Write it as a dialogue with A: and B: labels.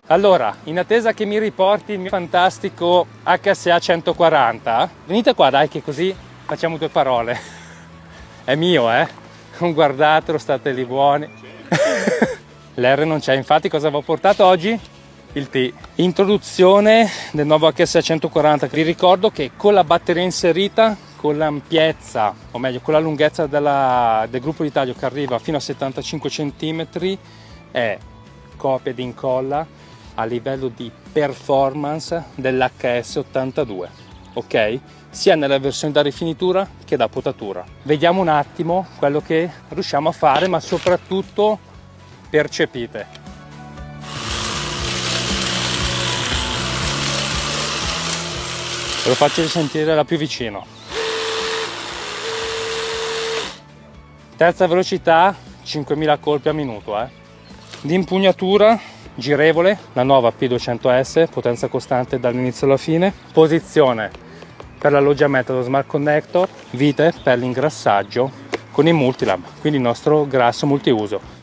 A: Allora, in attesa che mi riporti il mio fantastico HSA 140, venite qua dai che così facciamo due parole. È mio, non guardatelo, state lì buoni. L'R non c'è, infatti cosa vi ho portato oggi? Il T. Introduzione del nuovo HSA 140. Vi ricordo che con la batteria inserita, con l'ampiezza, o meglio con la lunghezza del gruppo di taglio che arriva fino a 75 cm, è copia ed incolla a livello di performance dell'HS82, ok? Sia nella versione da rifinitura che da potatura. Vediamo un attimo quello che riusciamo a fare, ma soprattutto percepite. Ve lo faccio sentire da più vicino. Terza velocità, 5000 colpi a minuto. Di impugnatura girevole, la nuova P200S, potenza costante dall'inizio alla fine. Posizione per l'alloggiamento dello Smart Connector, vite per l'ingrassaggio con il Multilab, quindi il nostro grasso multiuso.